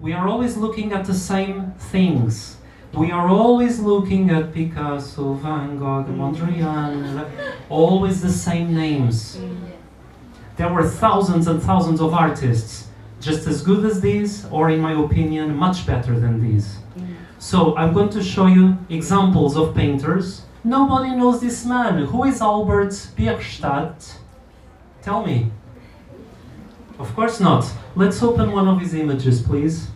We are always looking at the same things. We are always looking at Picasso, Van Gogh, Mondrian, always the same names. There were thousands and thousands of artists, just as good as these, or in my opinion, much better than these. So I'm going to show you examples of painters. Nobody knows this man. Who is Albert Bierstadt? Tell me. Of course not. Let's open one of his images, please.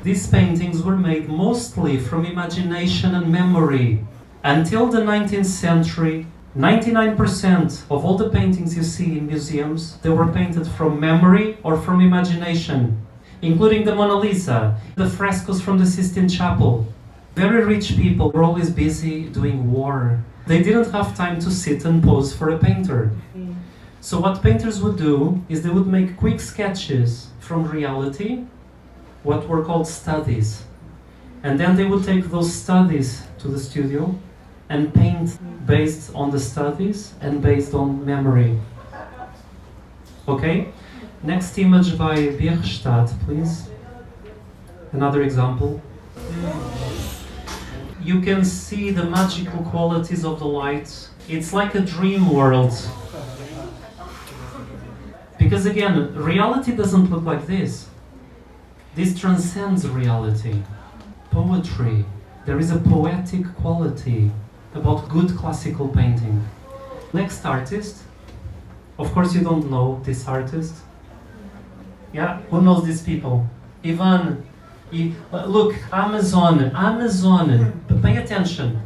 These paintings were made mostly from imagination and memory. Until the 19th century, 99% of all the paintings you see in museums, they were painted from memory or from imagination, including the Mona Lisa, the frescoes from the Sistine Chapel. Very rich people were always busy doing war. They didn't have time to sit and pose for a painter. So what painters would do is they would make quick sketches from reality, what were called studies. And then they would take those studies to the studio and paint based on the studies and based on memory. Okay? Next image by Bierstadt, please. Another example. You can see the magical qualities of the light. It's like a dream world. Because again, reality doesn't look like this. This transcends reality. Poetry. There is a poetic quality about good classical painting. Next artist. Of course you don't know this artist. Yeah, who knows these people? Ivan. Look, Amazon. Pay attention.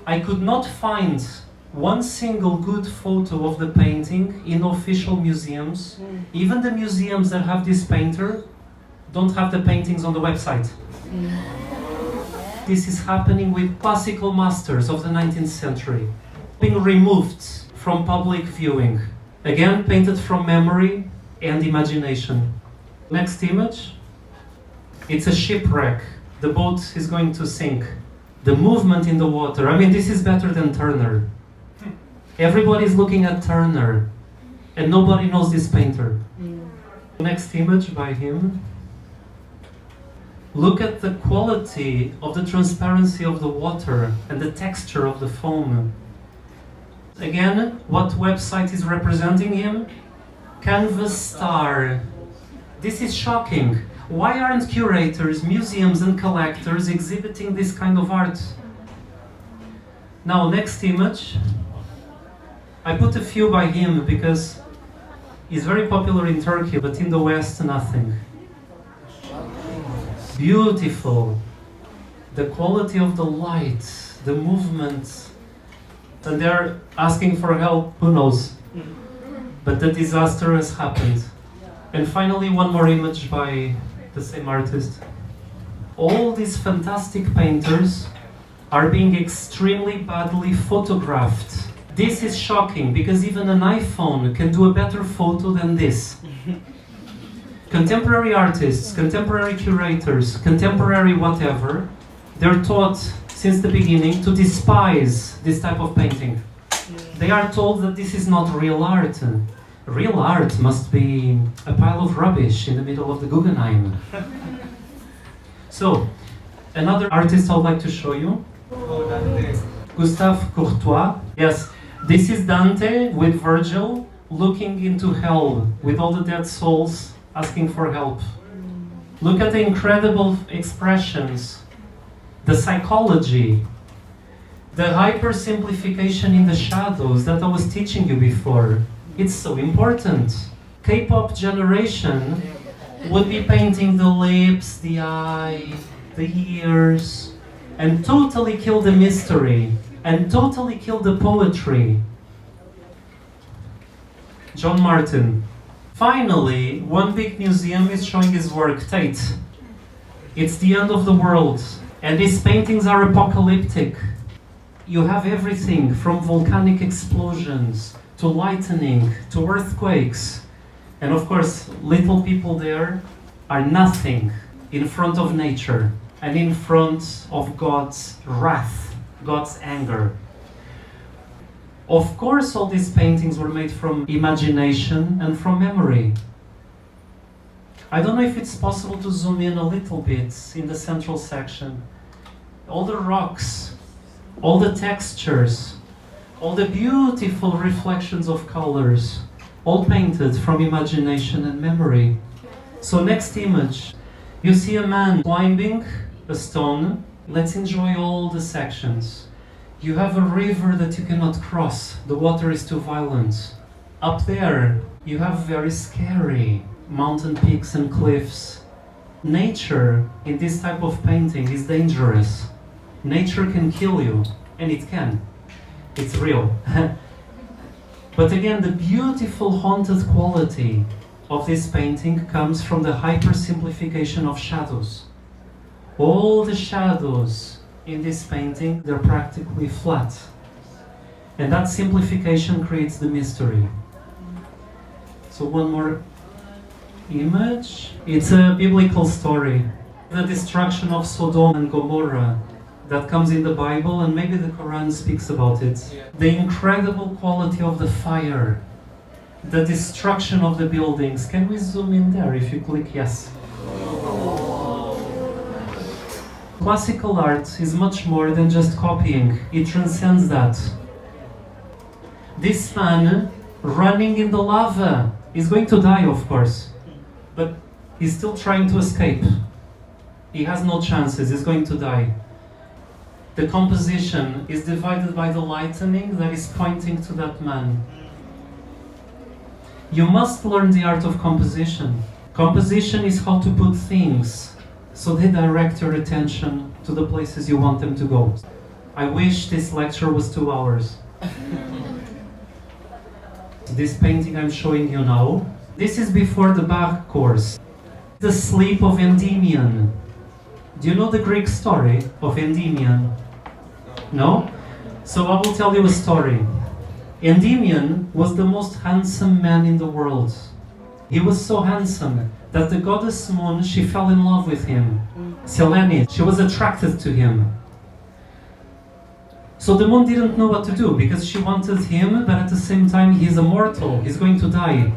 I could not find one single good photo of the painting in official museums. Even the museums that have this painter don't have the paintings on the website. This is happening with classical masters of the 19th century, being removed from public viewing. Again, painted from memory and imagination. Next image. It's a shipwreck. The boat is going to sink. The movement in the water. I mean, this is better than Turner. Everybody's looking at Turner, and nobody knows this painter. Next image by him. Look at the quality of the transparency of the water and the texture of the foam. Again, what website is representing him? Canvas Star. This is shocking. Why aren't curators, museums and collectors exhibiting this kind of art? Now, next image. I put a few by him because he's very popular in Turkey, but in the West, nothing. Beautiful. The quality of the light, the movement. And they're asking for help, who knows? But the disaster has happened. And finally, one more image by the same artist. All these fantastic painters are being extremely badly photographed. This is shocking because even an iPhone can do a better photo than this. Contemporary artists, contemporary curators, contemporary whatever, they're taught since the beginning to despise this type of painting. They are told that this is not real art. Real art must be a pile of rubbish in the middle of the Guggenheim. So, another artist I would like to show you. Gustave Courtois. Yes, this is Dante with Virgil looking into hell with all the dead souls asking for help. Look at the incredible expressions, the psychology, the hypersimplification in the shadows that I was teaching you before. It's so important. K-pop generation would be painting the lips, the eye, the ears, and totally kill the mystery, and totally kill the poetry. John Martin. Finally, one big museum is showing his work, Tate. It's the end of the world, and these paintings are apocalyptic. You have everything from volcanic explosions, to lightning, to earthquakes. And of course, little people there are nothing in front of nature and in front of God's wrath, God's anger. Of course, all these paintings were made from imagination and from memory. I don't know if it's possible to zoom in a little bit in the central section. All the rocks, all the textures, all the beautiful reflections of colors, all painted from imagination and memory. So next image, you see a man climbing a stone. Let's enjoy all the sections. You have a river that you cannot cross. The water is too violent. Up there, you have very scary mountain peaks and cliffs. Nature in this type of painting is dangerous. Nature can kill you, and it can. It's real. But again, the beautiful haunted quality of this painting comes from the hypersimplification of shadows. All the shadows in this painting, they're practically flat. And that simplification creates the mystery. So one more image. It's a biblical story. The destruction of Sodom and Gomorrah that comes in the Bible, and maybe the Quran speaks about it. Yeah. The incredible quality of the fire, the destruction of the buildings. Can we zoom in there if you click yes? Classical art is much more than just copying. It transcends that. This man running in the lava is going to die, of course, but he's still trying to escape. He has no chances, he's going to die. The composition is divided by the lightning that is pointing to that man. You must learn the art of composition. Composition is how to put things so they direct your attention to the places you want them to go. I wish this lecture was 2 hours. This painting I'm showing you now, this is before the Bach course. The Sleep of Endymion. Do you know the Greek story of Endymion? No? So I will tell you a story. Endymion was the most handsome man in the world. He was so handsome that the goddess Moon, she fell in love with him. Selene, she was attracted to him. So the Moon didn't know what to do because she wanted him, but at the same time he's immortal, he's going to die.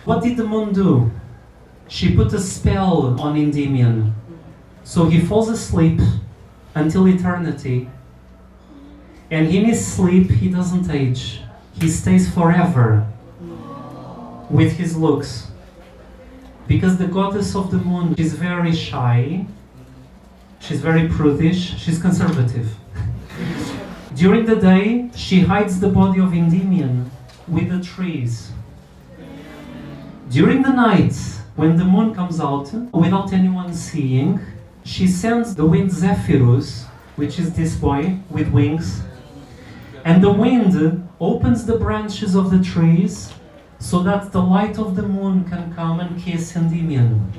What did the Moon do? She put a spell on Endymion. So he falls asleep until eternity. And in his sleep he doesn't age. He stays forever with his looks. Because the goddess of the moon is very shy, she's very prudish, she's conservative. During the day, she hides the body of Endymion with the trees. During the night, when the moon comes out, without anyone seeing, she sends the wind Zephyrus, which is this boy with wings, and the wind opens the branches of the trees so that the light of the moon can come and kiss Endymion.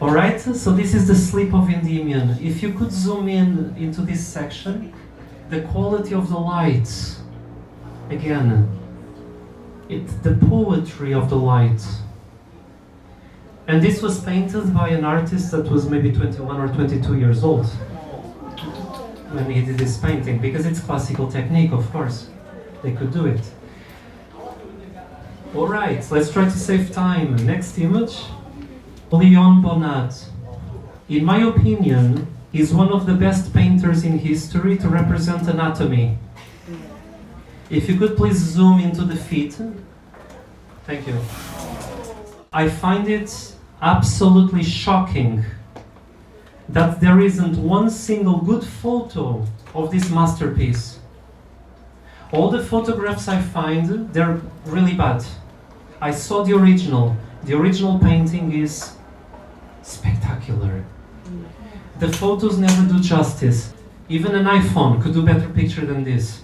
Alright, so this is the sleep of Endymion. If you could zoom in into this section, the quality of the light, again, it's the poetry of the light. And this was painted by an artist that was maybe 21 or 22 years old when he did this painting, because it's classical technique, of course. They could do it. Alright, let's try to save time. Next image. Leon Bonnat. In my opinion, is one of the best painters in history to represent anatomy. If you could please zoom into the feet. Thank you. I find it absolutely shocking that there isn't one single good photo of this masterpiece. All the photographs I find, they're really bad. I saw the original. The original painting is spectacular. The photos never do justice. Even an iPhone could do better picture than this.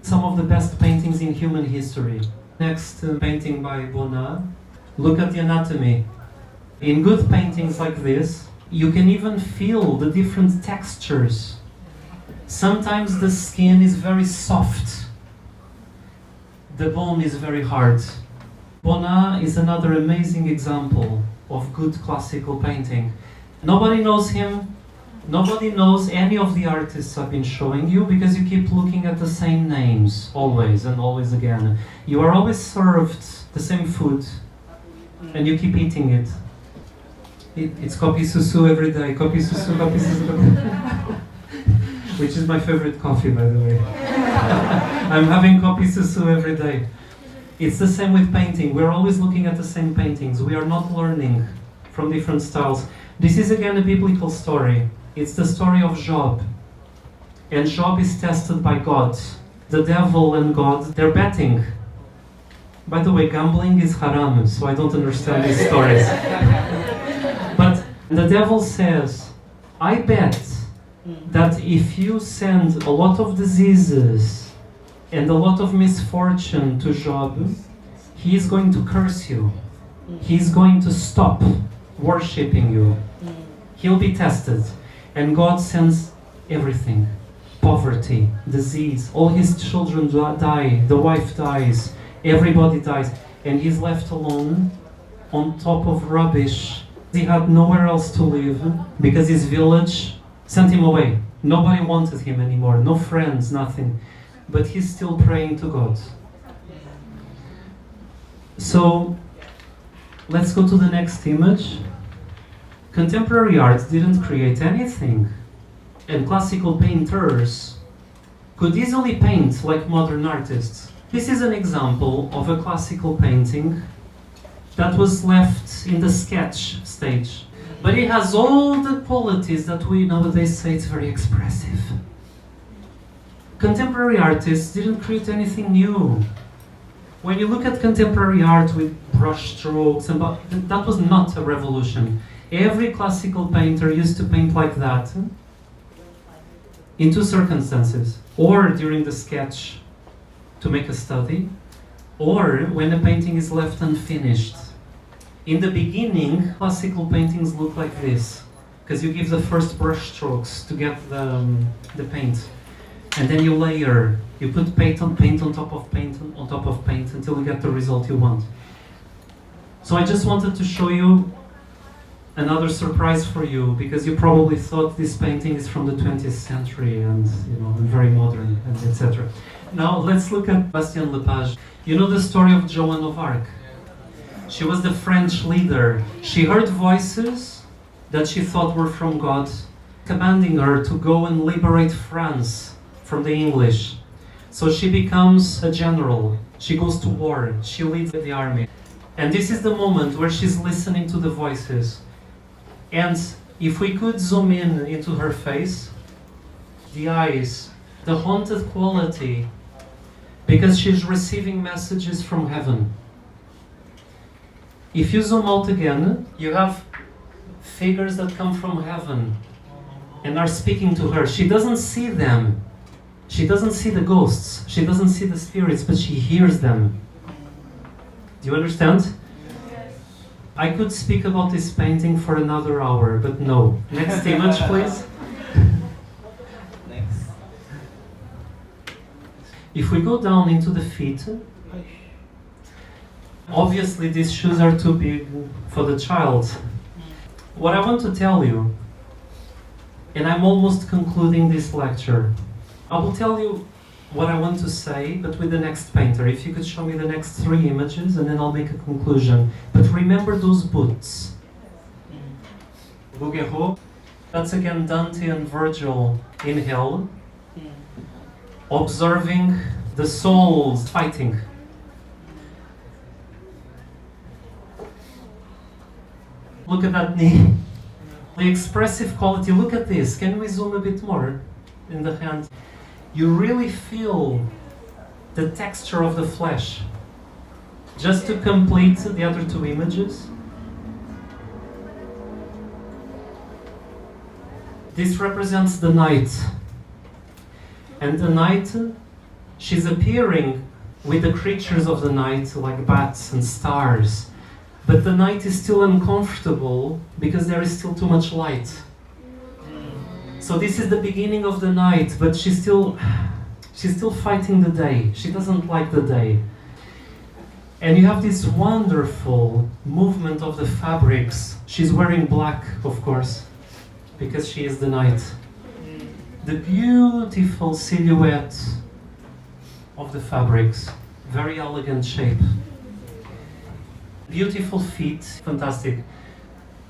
Some of the best paintings in human history. Next painting by Bonnat. Look at the anatomy. In good paintings like this, you can even feel the different textures. Sometimes the skin is very soft. The bone is very hard. Bonnat is another amazing example of good classical painting. Nobody knows him. Nobody knows any of the artists I've been showing you because you keep looking at the same names always and always again. You are always served the same food, and you keep eating it. It's kopi susu every day, kopi susu, which is my favorite coffee, by the way. I'm having kopi susu every day. It's the same with painting. We're always looking at the same paintings. We are not learning from different styles. This is again a biblical story. It's the story of Job. And Job is tested by God. The devil and God, they're betting. By the way, gambling is haram, so I don't understand these stories. But the devil says, I bet that if you send a lot of diseases and a lot of misfortune to Job, he is going to curse you. He's going to stop worshipping you. He'll be tested. And God sends everything. Poverty, disease, all his children die, the wife dies, everybody dies, and he's left alone on top of rubbish. He had nowhere else to live because his village sent him away. Nobody wanted him anymore, no friends, nothing. But he's still praying to God. So, let's go to the next image. Contemporary art didn't create anything. And classical painters could easily paint like modern artists. This is an example of a classical painting that was left in the sketch stage. But it has all the qualities that we nowadays say it's very expressive. Contemporary artists didn't create anything new. When you look at contemporary art with brush strokes, that was not a revolution. Every classical painter used to paint like that. In two circumstances, or during the sketch to make a study, or when a painting is left unfinished. In the beginning, classical paintings look like this, because you give the first brush strokes to get the paint, and then you layer, you put paint on top of paint on top of paint until you get the result you want. So I just wanted to show you another surprise for you, because you probably thought this painting is from the 20th century and very modern, and etc. Now let's look at Bastien Lepage. You know the story of Joan of Arc? She was the French leader. She heard voices that she thought were from God, commanding her to go and liberate France from the English. So she becomes a general. She goes to war. She leads the army. And this is the moment where she's listening to the voices. And if we could zoom in into her face, the eyes, the haunted quality, because she's receiving messages from heaven. If you zoom out again, you have figures that come from heaven and are speaking to her. She doesn't see them. She doesn't see the ghosts. She doesn't see the spirits, but she hears them. Do you understand? I could speak about this painting for another hour, but no. Next image, please. Next. If we go down into the feet, obviously these shoes are too big for the child. What I want to tell you, and I'm almost concluding this lecture, I will tell you what I want to say, but with the next painter. If you could show me the next 3 images, and then I'll make a conclusion. But remember those boots. Bouguereau. That's again Dante and Virgil in hell, observing the souls fighting. Look at that knee. The expressive quality, look at this. Can we zoom a bit more in the hand? You really feel the texture of the flesh. Just to complete the other 2 images. This represents the night. And the night, she's appearing with the creatures of the night, like bats and stars. But the night is still uncomfortable because there is still too much light. So this is the beginning of the night, but she's still fighting the day. She doesn't like the day. And you have this wonderful movement of the fabrics. She's wearing black, of course, because she is the night. The beautiful silhouette of the fabrics, very elegant shape. beautiful feet, fantastic.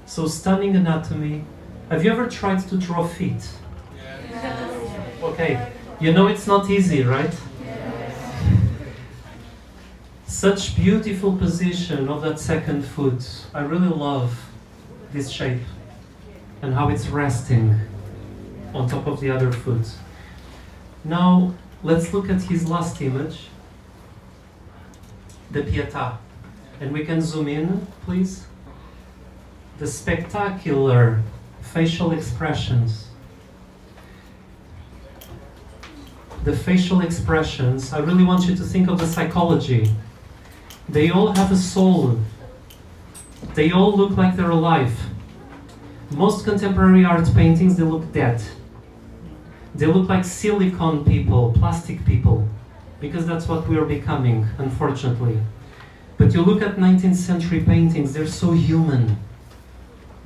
So stunning anatomy. Have you ever tried to draw feet? Yes. Okay, you know it's not easy, right? Such beautiful position of that second foot. I really love this shape and how it's resting on top of the other foot. Now, let's look at his last image, the Pietà. And we can zoom in, please. The spectacular facial expressions. The facial expressions, I really want you to think of the psychology. They all have a soul. They all look like they're alive. Most contemporary art paintings, they look dead. They look like silicone people, plastic people, because that's what we are becoming, unfortunately. But you look at 19th century paintings, they're so human.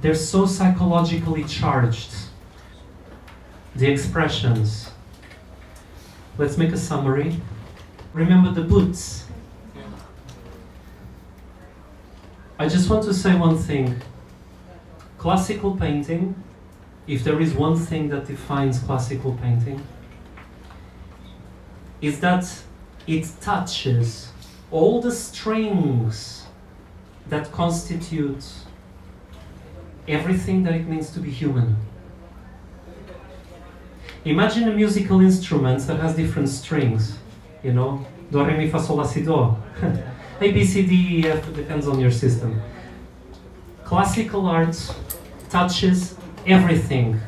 They're so psychologically charged. The expressions. Let's make a summary. Remember the boots. I just want to say one thing. Classical painting, if there is one thing that defines classical painting, is that it touches all the strings that constitute everything that it means to be human. Imagine a musical instrument that has different strings, you know, do, re, mi, fa, sol, la, si, do. A, B, C, D, E, F, depends on your system. Classical art touches everything.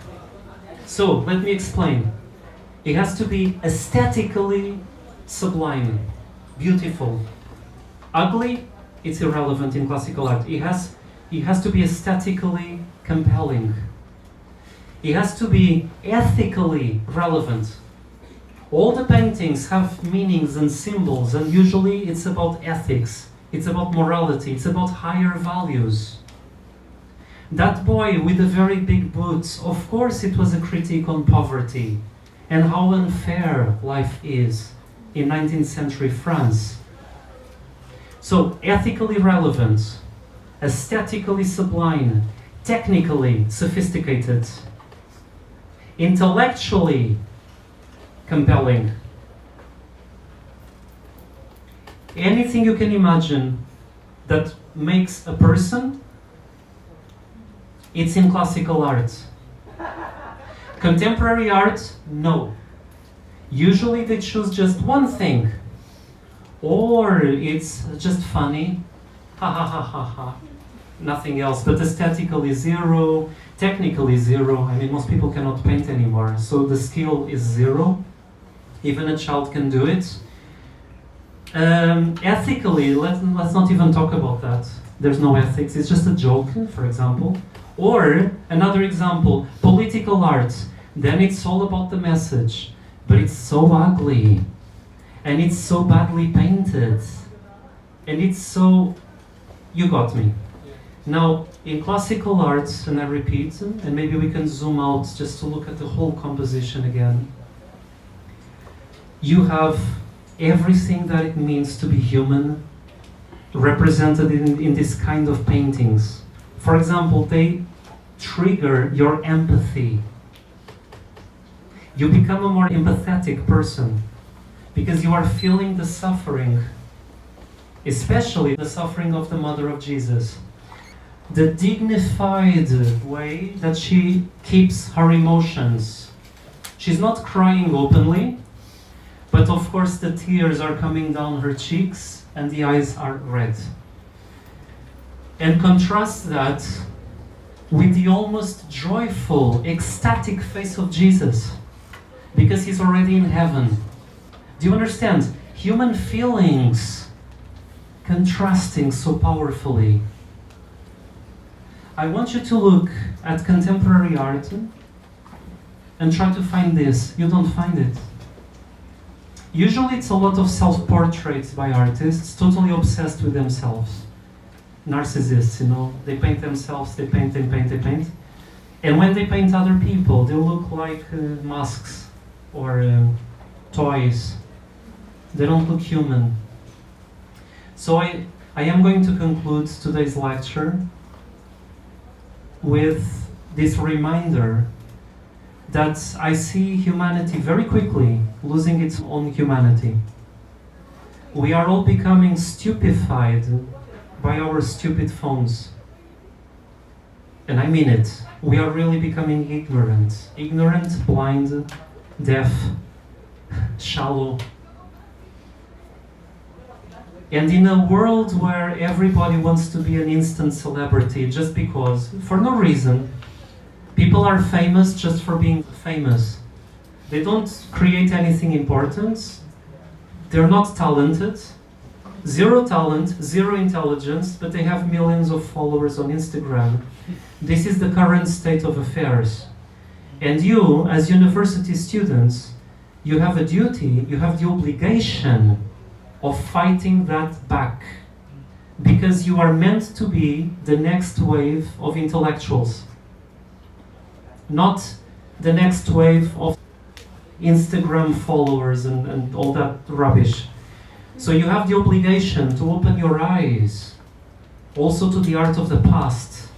So, let me explain. It has to be aesthetically sublime, beautiful. Ugly, it's irrelevant in classical art. It has to be aesthetically compelling. It has to be ethically relevant. All the paintings have meanings and symbols, and usually it's about ethics, it's about morality, it's about higher values. That boy with the very big boots, of course it was a critique on poverty and how unfair life is in 19th century France. So, ethically relevant, aesthetically sublime, technically sophisticated, intellectually compelling. Anything you can imagine that makes a person, it's in classical art. Contemporary art, no. Usually they choose just one thing. Or it's just funny, ha ha ha ha ha. Nothing else, but aesthetically zero, technically zero. I mean, most people cannot paint anymore, so the skill is zero. Even a child can do it. Ethically, let's not even talk about that. There's no ethics, it's just a joke, for example. Or, another example, political art. Then it's all about the message, but it's so ugly. And it's so badly painted. And it's so... You got me. Now, in classical arts, and I repeat, and maybe we can zoom out just to look at the whole composition again. You have everything that it means to be human represented in this kind of paintings. For example, they trigger your empathy. You become a more empathetic person because you are feeling the suffering, especially the suffering of the mother of Jesus. The dignified way that she keeps her emotions. She's not crying openly, but of course the tears are coming down her cheeks and the eyes are red. And contrast that with the almost joyful, ecstatic face of Jesus, because he's already in heaven. Do you understand? Human feelings contrasting so powerfully. I want you to look at contemporary art and try to find this. You don't find it. Usually it's a lot of self-portraits by artists, totally obsessed with themselves. Narcissists, you know, they paint themselves, they paint. And when they paint other people, they look like masks or toys. They don't look human. So I am going to conclude today's lecture with this reminder that I see humanity very quickly losing its own humanity. We are all becoming stupefied by our stupid phones. And I mean it. We are really becoming ignorant. Ignorant, blind, deaf, shallow. And in a world where everybody wants to be an instant celebrity just because, for no reason, people are famous just for being famous. They don't create anything important. They're not talented. Zero talent, zero intelligence, but they have millions of followers on Instagram. This is the current state of affairs. And you, as university students, you have a duty, you have the obligation of fighting that back. Because you are meant to be the next wave of intellectuals. Not the next wave of Instagram followers and all that rubbish. So you have the obligation to open your eyes also to the art of the past.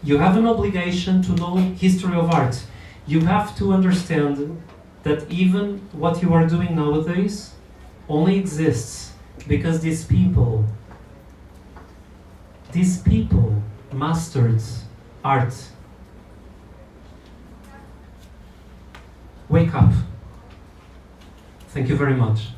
You have an obligation to know history of art. You have to understand that even what you are doing nowadays only exists because these people mastered art. Wake up. Thank you very much.